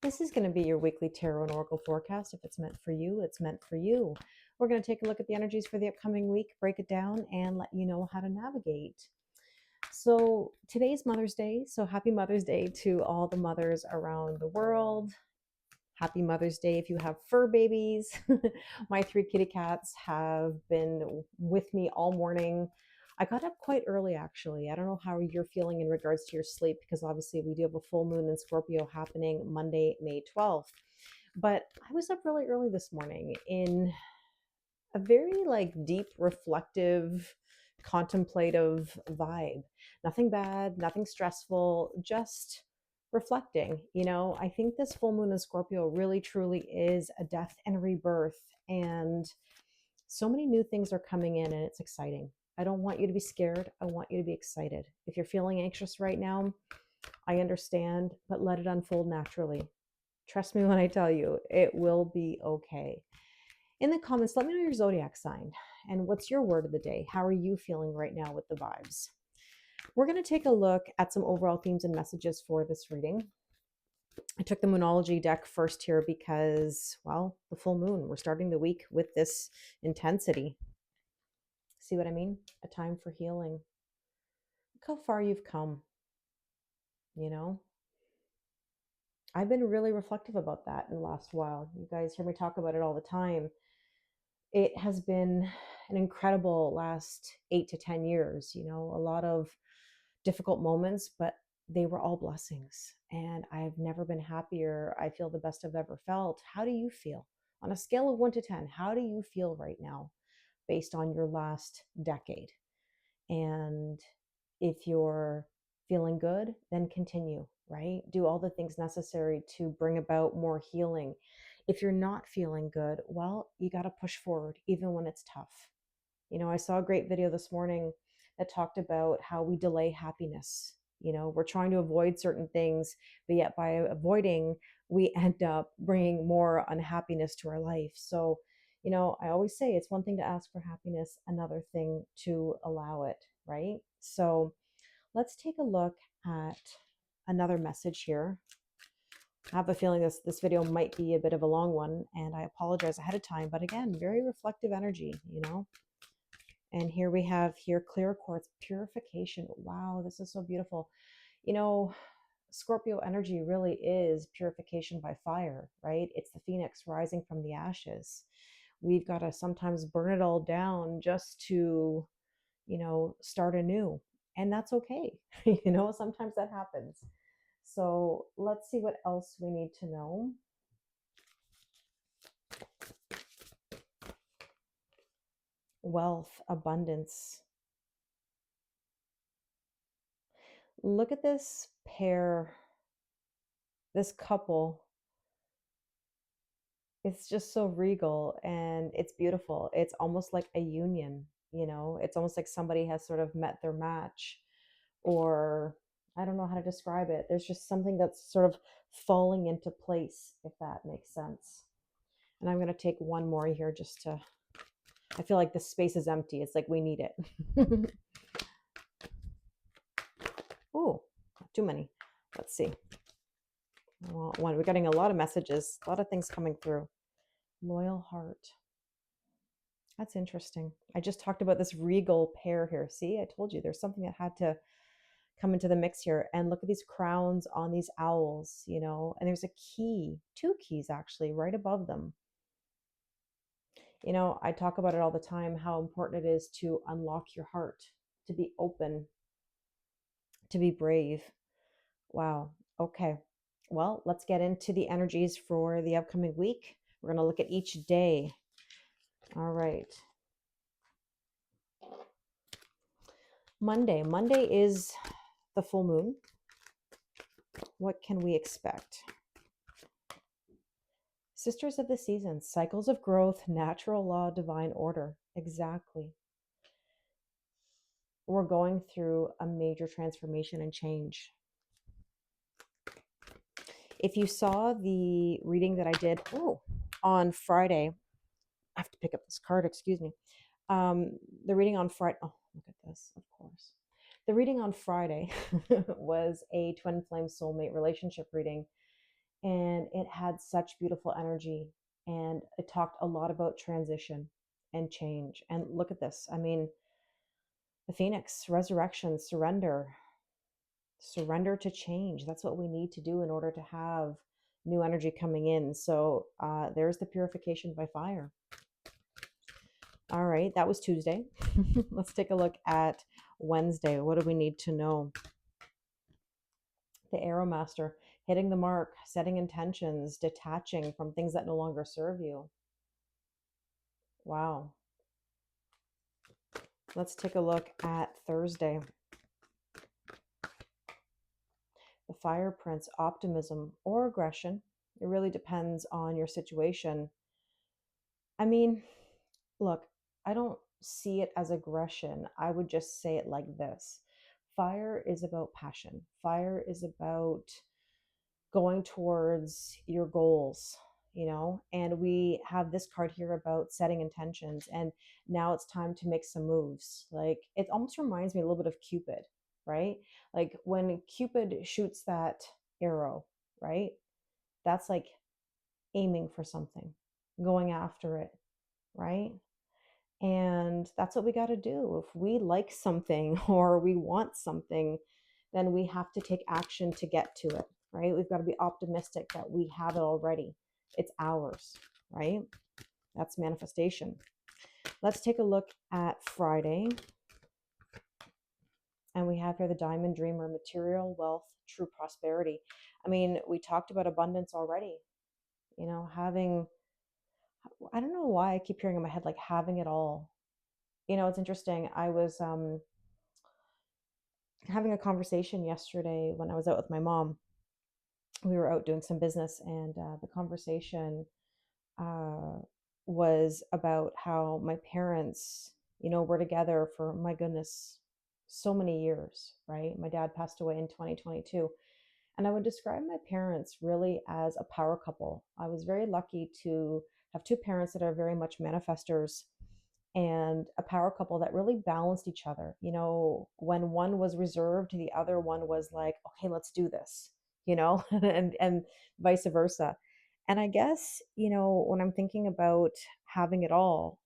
This is going to be your weekly tarot and oracle forecast. If it's meant for you, it's meant for you. We're going to take a look at the energies for the upcoming week, break it down, and let you know how to navigate. So today's Mother's Day. So happy Mother's Day to all the mothers around the world. Happy Mother's Day if you have fur babies. My 3 kitty cats have been with me all morning. I got up quite early, actually. I don't know how you're feeling in regards to your sleep, because obviously we do have a full moon in Scorpio happening Monday, May 12th. But I was up really early this morning in a very deep, reflective, contemplative vibe. Nothing bad, nothing stressful, just reflecting. I think this full moon in Scorpio really truly is a death and a rebirth. And so many new things are coming in, and it's exciting. I don't want you to be scared. I want you to be excited. If you're feeling anxious right now, I understand, but let it unfold naturally. Trust me when I tell you, it will be okay. In the comments, let me know your zodiac sign and what's your word of the day. How are you feeling right now with the vibes? We're going to take a look at some overall themes and messages for this reading. I took the Moonology deck first here because, well, the full moon. We're starting the week with this intensity. See what I mean? A time for healing. Look how far you've come. I've been really reflective about that in the last while. You guys hear me talk about it all the time. It has been an incredible last 8 to 10 years, a lot of difficult moments, but they were all blessings. And I've never been happier. I feel the best I've ever felt. How do you feel? On a scale of 1 to 10, how do you feel right now based on your last decade? And if you're feeling good, then continue, right? Do all the things necessary to bring about more healing. If you're not feeling good, well, you got to push forward, even when it's tough. I saw a great video this morning that talked about how we delay happiness. We're trying to avoid certain things, but yet by avoiding, we end up bringing more unhappiness to our life. So, I always say it's one thing to ask for happiness, another thing to allow it, right? So, let's take a look at another message here. I have a feeling this video might be a bit of a long one, and I apologize ahead of time. But again, very reflective energy. And here we have clear quartz purification. Wow, this is so beautiful. You know, Scorpio energy really is purification by fire, right? It's the phoenix rising from the ashes. We've got to sometimes burn it all down just to, start anew. And that's okay. Sometimes that happens. So let's see what else we need to know. Wealth, abundance. Look at this pair, this couple. It's just so regal and it's beautiful. It's almost like a union. It's almost like somebody has sort of met their match, or I don't know how to describe it. There's just something that's sort of falling into place, if that makes sense. And I'm going to take one more here I feel like the space is empty. It's like we need it. Oh, too many. Let's see. I want one. We're getting a lot of messages, a lot of things coming through. Loyal heart. That's interesting. I just talked about this regal pair here. See, I told you there's something that had to come into the mix here. And look at these crowns on these owls, and there's a key, 2 keys actually, right above them. I talk about it all the time, how important it is to unlock your heart, to be open, to be brave. Wow. Okay. Well, let's get into the energies for the upcoming week. We're going to look at each day. All right. Monday. Monday is the full moon. What can we expect? Sisters of the seasons, cycles of growth, natural law, divine order. Exactly. We're going through a major transformation and change. If you saw the reading that I did on Friday, I have to pick up this card, excuse me. The reading on Friday, oh, look at this, of course. The reading on Friday was a twin flame soulmate relationship reading. and it had such beautiful energy. And it talked a lot about transition and change. And look at this. I mean, the phoenix, resurrection, surrender, surrender to change. That's what we need to do in order to have new energy coming in. So there's the purification by fire. All right, that was Tuesday. Let's take a look at Wednesday. What do we need to know? The Arrow Master, hitting the mark, setting intentions, detaching from things that no longer serve you. Wow. Let's take a look at Thursday. The Fire Prince, optimism or aggression. It really depends on your situation. I mean, look, I don't see it as aggression. I would just say it like this. Fire is about passion. Fire is about going towards your goals, and we have this card here about setting intentions, and now it's time to make some moves. Like, it almost reminds me a little bit of Cupid, right? Like when Cupid shoots that arrow, right? That's like aiming for something, going after it, right? And that's what we got to do. If we like something or we want something, then we have to take action to get to it, right? We've got to be optimistic that we have it already. It's ours, right? That's manifestation. Let's take a look at Friday. And we have here the Diamond Dreamer, material wealth, true prosperity. I mean, we talked about abundance already, having, I don't know why I keep hearing in my head, like having it all. It's interesting. I was having a conversation yesterday when I was out with my mom. We were out doing some business, and the conversation uh, was about how my parents, were together for, my goodness, so many years, right? My dad passed away in 2022. And I would describe my parents really as a power couple. I was very lucky to have two parents that are very much manifestors, and a power couple that really balanced each other. When one was reserved, the other one was like, okay, let's do this, and vice versa. And I guess, when I'm thinking about having it all,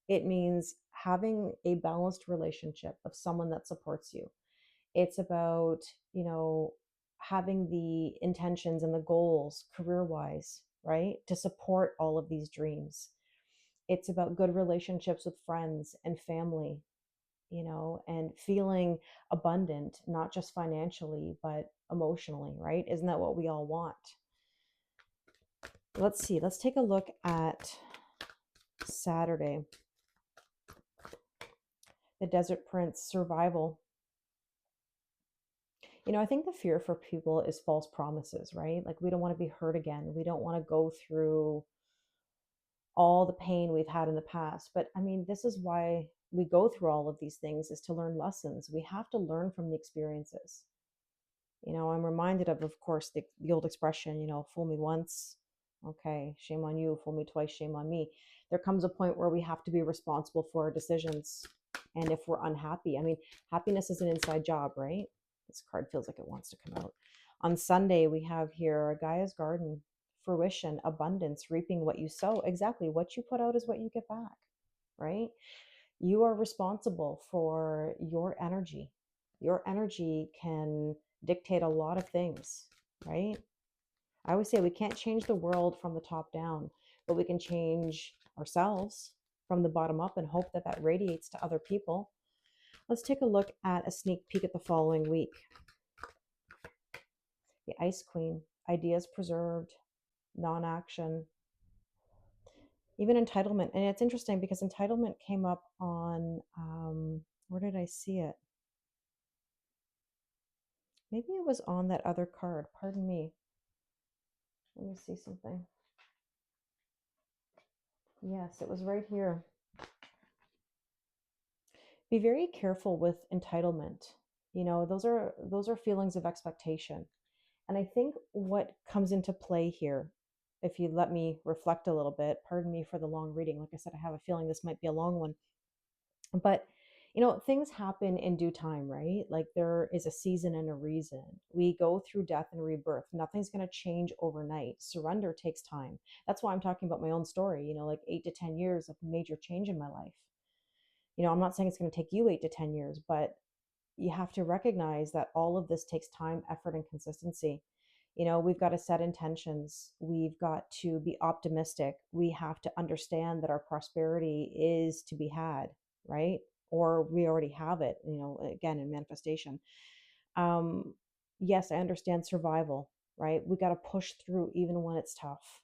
it means having a balanced relationship of someone that supports you. It's about, having the intentions and the goals career wise, right? To support all of these dreams. It's about good relationships with friends and family, and feeling abundant, not just financially, but emotionally, right? Isn't that what we all want? Let's see. Let's take a look at Saturday. The Desert Prince, survival. I think the fear for people is false promises, right? Like, we don't want to be hurt again. We don't want to go through all the pain we've had in the past. But I mean, this is why we go through all of these things, is to learn lessons. We have to learn from the experiences. I'm reminded of course, the old expression, fool me once, okay, shame on you, fool me twice, shame on me. There comes a point where we have to be responsible for our decisions. And if we're unhappy, I mean, happiness is an inside job, right? This card feels like it wants to come out. On Sunday, we have here Gaia's Garden, fruition, abundance, reaping what you sow. Exactly. What you put out is what you get back, right? You are responsible for your energy. Your energy can dictate a lot of things, right? I always say we can't change the world from the top down, but we can change ourselves from the bottom up and hope that that radiates to other people. Let's take a look at a sneak peek at the following week. The Ice Queen, ideas preserved, non-action, even entitlement. And it's interesting because entitlement came up on, where did I see it? Maybe it was on that other card. Pardon me. Let me see something. Yes, it was right here. Be very careful with entitlement. Those are feelings of expectation. And I think what comes into play here, if you let me reflect a little bit, pardon me for the long reading. Like I said, I have a feeling this might be a long one. But Things happen in due time, right? Like there is a season and a reason. We go through death and rebirth. Nothing's going to change overnight. Surrender takes time. That's why I'm talking about my own story, like 8 to 10 years of major change in my life. I'm not saying it's going to take you 8 to 10 years, but you have to recognize that all of this takes time, effort, and consistency. We've got to set intentions. We've got to be optimistic. We have to understand that our prosperity is to be had, right? Or we already have it, again, in manifestation. Um, yes, I understand survival, right? We got to push through even when it's tough.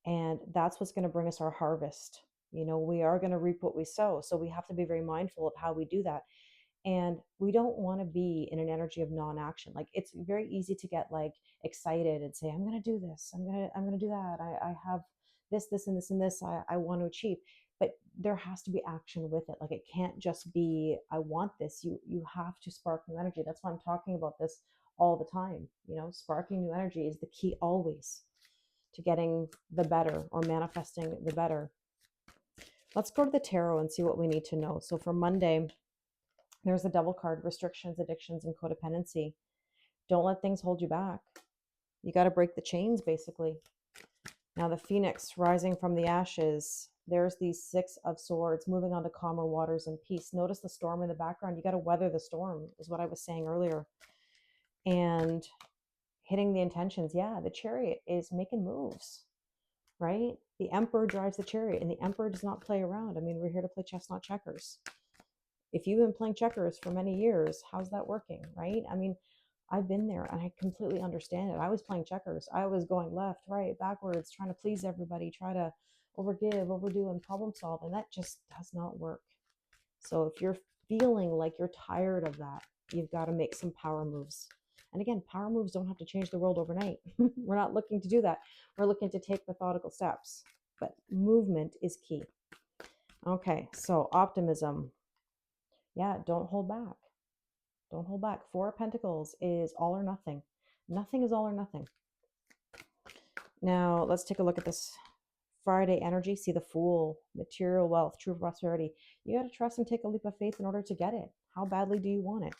And that's what's going to bring us our harvest. We are going to reap what we sow. So we have to be very mindful of how we do that. And we don't want to be in an energy of non-action. Like it's very easy to get like excited and say, I'm going to do this. I'm going to do that. I have this and this and this I want to achieve. But there has to be action with it. Like it can't just be, I want this. You have to spark new energy. That's why I'm talking about this all the time. Sparking new energy is the key always to getting the better or manifesting the better. Let's go to the tarot and see what we need to know. So for Monday, there's a double card: restrictions, addictions, and codependency. Don't let things hold you back. You got to break the chains, basically. Now, the phoenix rising from the ashes, there's these 6 of Swords moving on to calmer waters and peace. Notice the storm in the background. You got to weather the storm, is what I was saying earlier. And hitting the intentions. Yeah, the Chariot is making moves, right? The Emperor drives the Chariot, and the Emperor does not play around. I mean, we're here to play chess, not checkers. If you've been playing checkers for many years, how's that working, right? I mean, I've been there and I completely understand it. I was playing checkers. I was going left, right, backwards, trying to please everybody, try to overgive, overdo, and problem solve. And that just does not work. So if you're feeling like you're tired of that, you've got to make some power moves. And again, power moves don't have to change the world overnight. We're not looking to do that. We're looking to take methodical steps, but movement is key. Okay, so optimism. Yeah, don't hold back. Don't hold back. 4 of Pentacles is all or nothing. Nothing is all or nothing. Now, let's take a look at this Friday energy. See the Fool, material wealth, true prosperity. You got to trust and take a leap of faith in order to get it. How badly do you want it?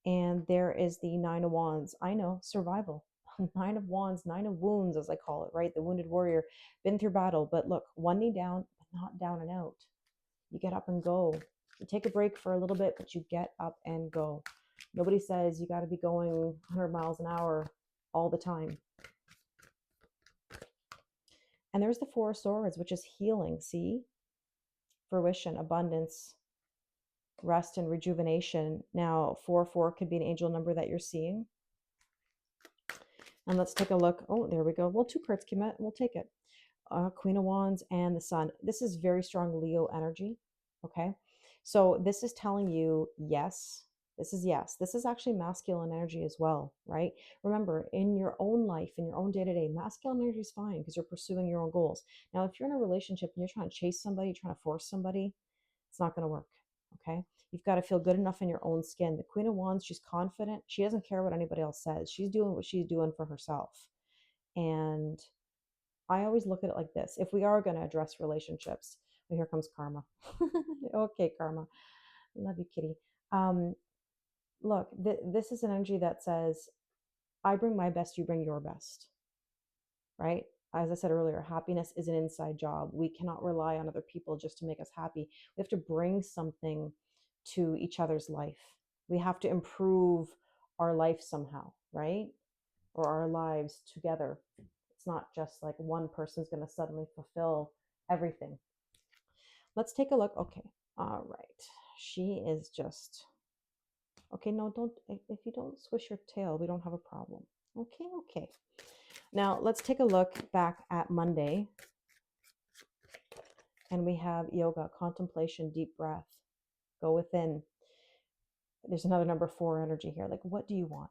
And there is the 9 of Wands. I know, survival. 9 of Wands, 9 of Wounds, as I call it, right? The wounded warrior, been through battle. But look, one knee down, but not down and out. You get up and go. You take a break for a little bit, but you get up and go. Nobody says you got to be going 100 miles an hour all the time. And there's the 4 of Swords, which is healing. See? Fruition, abundance, rest, and rejuvenation. Now, 4 could be an angel number that you're seeing. And let's take a look. Oh, there we go. Well, 2 cards came out. We'll take it. Queen of Wands and the Sun. This is very strong Leo energy. Okay. So this is telling you yes. This is yes. This is actually masculine energy as well, right? Remember, in your own life, in your own day-to-day, masculine energy is fine because you're pursuing your own goals. Now, if you're in a relationship and you're trying to chase somebody, trying to force somebody, it's not going to work. Okay. You've got to feel good enough in your own skin. The Queen of Wands, she's confident. She doesn't care what anybody else says. She's doing what she's doing for herself. And I always look at it like this. If we are going to address relationships, well, here comes karma. Okay, karma. Love you, kitty. Look, this is an energy that says, I bring my best, you bring your best, right? As I said earlier, happiness is an inside job. We cannot rely on other people just to make us happy. We have to bring something to each other's life. We have to improve our life somehow, right? Or our lives together. It's not just like one person's going to suddenly fulfill everything. Let's take a look. Okay. All right. She is just, okay. No, don't, if you don't swish your tail, we don't have a problem. Okay. Okay. Now let's take a look back at Monday. And we have yoga, contemplation, deep breath, go within. There's another number 4 energy here. Like, what do you want?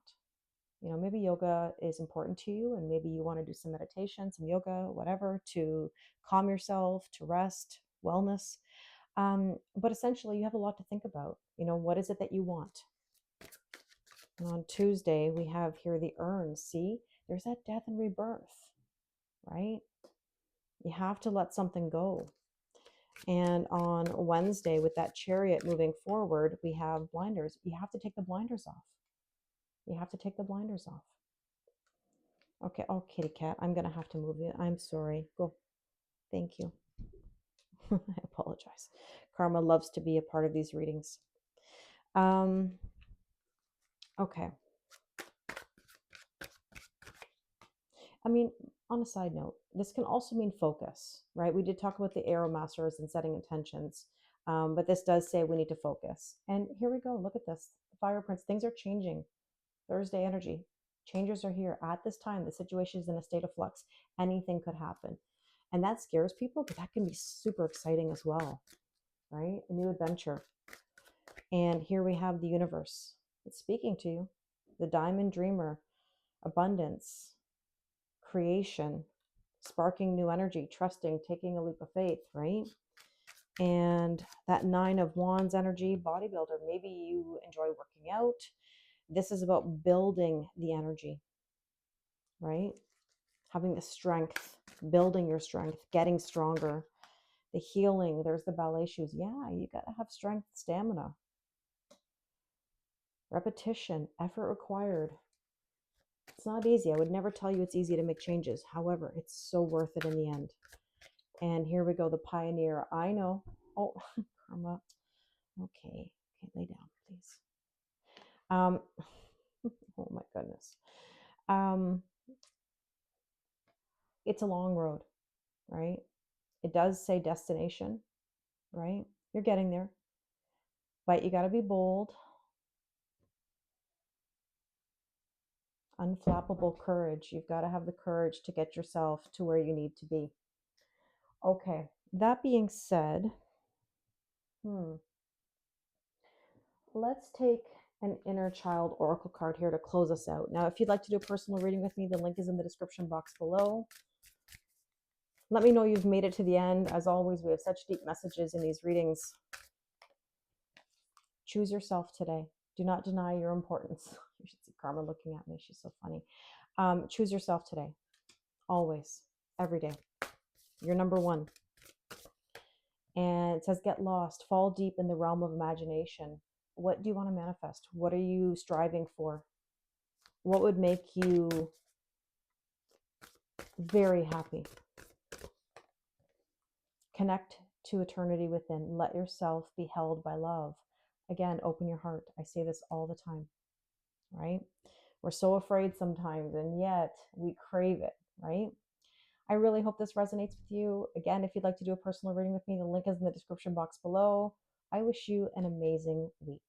Maybe yoga is important to you and maybe you want to do some meditation, some yoga, whatever, to calm yourself, to rest, wellness. But essentially you have a lot to think about. What is it that you want? And on Tuesday, we have here the urn. See, there's that death and rebirth, right? You have to let something go. And on Wednesday, with that chariot moving forward, we have blinders. You have to take the blinders off. You have to take the blinders off. Okay. Oh, kitty cat, I'm going to have to move you. I'm sorry. Go. Thank you. I apologize. Karma loves to be a part of these readings. Okay. I mean, on a side note, this can also mean focus, right? We did talk about the arrow masters and setting intentions, but this does say we need to focus. And here we go. Look at this. The Fire Prince, things are changing. Thursday energy. Changes are here at this time. The situation is in a state of flux. Anything could happen. And that scares people, but that can be super exciting as well, right? A new adventure. And here we have the universe. It's speaking to you. The diamond dreamer, abundance, creation, sparking new energy, trusting, taking a leap of faith, right? And that 9 of wands energy, bodybuilder. Maybe you enjoy working out. This is about building the energy, right? Having the strength, building your strength, getting stronger, the healing. There's the ballet shoes. Yeah, you got to have strength, stamina, repetition, effort required. It's not easy. I would never tell you it's easy to make changes. However, it's so worth it in the end. And here we go, the pioneer. I know. Oh, karma. Okay. Okay, lay down, please. Um, oh my goodness. It's a long road, right? It does say destination, right? You're getting there. But you got to be bold, unflappable courage. You've got to have the courage to get yourself to where you need to be. Okay. That being said, let's take an inner child oracle card here to close us out. Now, if you'd like to do a personal reading with me, the link is in the description box below. Let me know you've made it to the end. As always, we have such deep messages in these readings. Choose yourself today. Do not deny your importance. You should see Karma looking at me. She's so funny. Choose yourself today. Always. Every day. You're number one. And it says, get lost. Fall deep in the realm of imagination. What do you want to manifest? What are you striving for? What would make you very happy? Connect to eternity within. Let yourself be held by love. Again, open your heart. I say this all the time, right? We're so afraid sometimes, and yet we crave it, right? I really hope this resonates with you. Again, if you'd like to do a personal reading with me, the link is in the description box below. I wish you an amazing week.